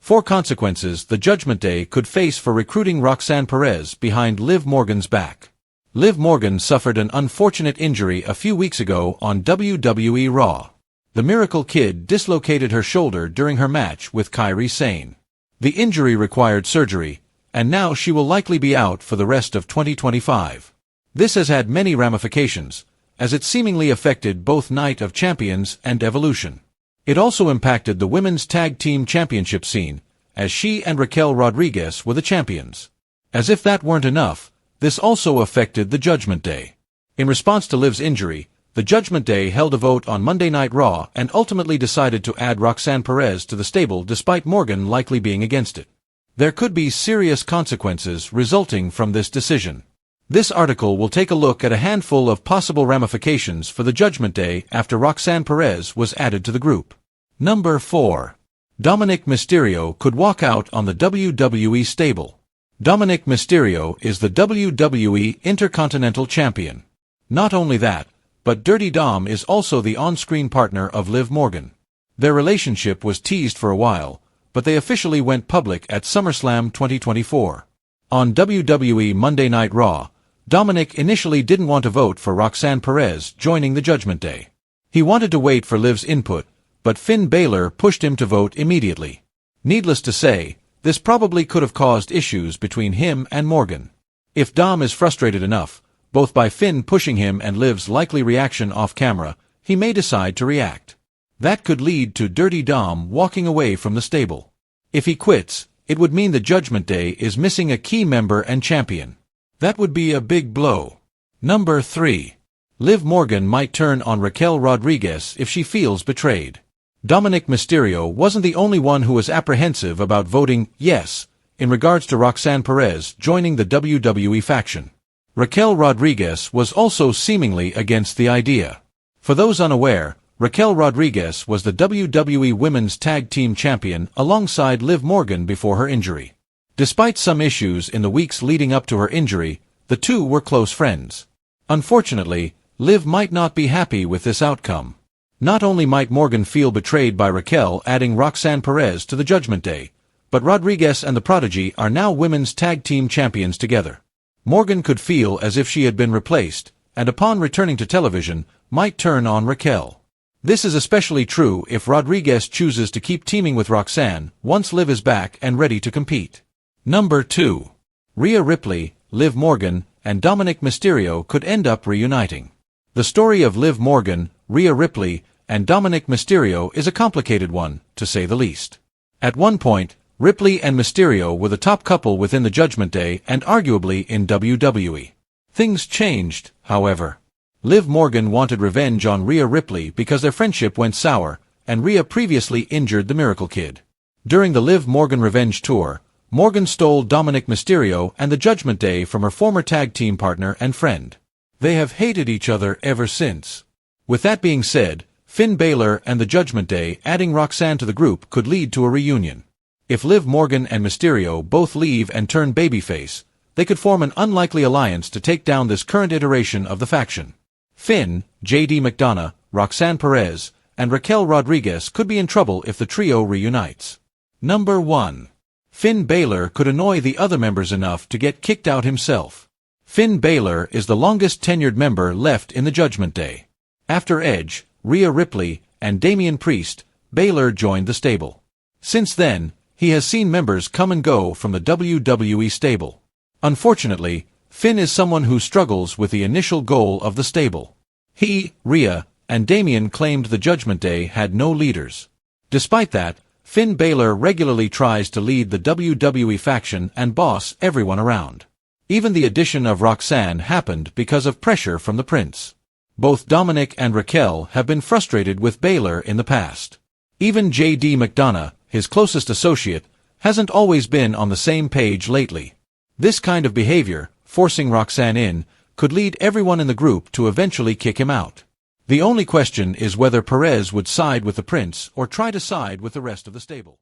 4 consequences the Judgment Day could face for recruiting Roxanne Perez behind Liv Morgan's back. Liv Morgan suffered an unfortunate injury a few weeks ago on WWE Raw. The Miracle Kid dislocated her shoulder during her match with Kairi Sane. The injury required surgery, and now she will likely be out for the rest of 2025. This has had many ramifications, as it seemingly affected both Night of Champions and Evolution. It also impacted the Women's Tag Team Championship scene, as she and Raquel Rodriguez were the champions. As if that weren't enough, this also affected the Judgment Day. In response to Liv's injury, the Judgment Day held a vote on Monday Night Raw and ultimately decided to add Roxanne Perez to the stable despite Morgan likely being against it. There could be serious consequences resulting from this decision. This article will take a look at a handful of possible ramifications for the Judgment Day after Roxanne Perez was added to the group. Number 4. Dominic Mysterio could walk out on the WWE stable. Dominic Mysterio is the WWE Intercontinental Champion. Not only that, but Dirty Dom is also the on-screen partner of Liv Morgan. Their relationship was teased for a while, but they officially went public at SummerSlam 2024. On WWE Monday Night Raw, Dominic initially didn't want to vote for Roxanne Perez joining the Judgment Day. He wanted to wait for Liv's input, but Finn Balor pushed him to vote immediately. Needless to say, this probably could have caused issues between him and Morgan. If Dom is frustrated enough, both by Finn pushing him and Liv's likely reaction off-camera, he may decide to react. That could lead to Dirty Dom walking away from the stable. If he quits, it would mean the Judgment Day is missing a key member and champion. That would be a big blow. Number 3. Liv Morgan might turn on Raquel Rodriguez if she feels betrayed. Dominic Mysterio wasn't the only one who was apprehensive about voting yes in regards to Roxanne Perez joining the WWE faction. Raquel Rodriguez was also seemingly against the idea. For those unaware, Raquel Rodriguez was the WWE Women's Tag Team Champion alongside Liv Morgan before her injury. Despite some issues in the weeks leading up to her injury, the two were close friends. Unfortunately, Liv might not be happy with this outcome. Not only might Morgan feel betrayed by Raquel adding Roxanne Perez to the Judgment Day, but Rodriguez and the Prodigy are now Women's Tag Team Champions together. Morgan could feel as if she had been replaced, and upon returning to television, might turn on Raquel. This is especially true if Rodriguez chooses to keep teaming with Roxanne once Liv is back and ready to compete. Number 2. Rhea Ripley, Liv Morgan, and Dominic Mysterio could end up reuniting. The story of Liv Morgan, Rhea Ripley, and Dominic Mysterio is a complicated one, to say the least. At one point, Ripley and Mysterio were the top couple within the Judgment Day and arguably in WWE. Things changed, however. Liv Morgan wanted revenge on Rhea Ripley because their friendship went sour, and Rhea previously injured the Miracle Kid. During the Liv Morgan Revenge Tour, Morgan stole Dominic Mysterio and the Judgment Day from her former tag team partner and friend. They have hated each other ever since. With that being said, Finn Balor and the Judgment Day adding Roxanne to the group could lead to a reunion. If Liv Morgan and Mysterio both leave and turn babyface, they could form an unlikely alliance to take down this current iteration of the faction. Finn, J.D. McDonough, Roxanne Perez, and Raquel Rodriguez could be in trouble if the trio reunites. Number 1. Finn Balor could annoy the other members enough to get kicked out himself. Finn Balor is the longest tenured member left in the Judgment Day. After Edge, Rhea Ripley, and Damian Priest, Balor joined the stable. Since then, he has seen members come and go from the WWE stable. Unfortunately, Finn is someone who struggles with the initial goal of the stable. He, Rhea, and Damian claimed the Judgment Day had no leaders. Despite that, Finn Balor regularly tries to lead the WWE faction and boss everyone around. Even the addition of Roxanne happened because of pressure from the Prince. Both Dominic and Raquel have been frustrated with Balor in the past. Even J.D. McDonough, his closest associate, hasn't always been on the same page lately. This kind of behavior, forcing Roxanne in, could lead everyone in the group to eventually kick him out. The only question is whether Perez would side with the Prince or try to side with the rest of the stable.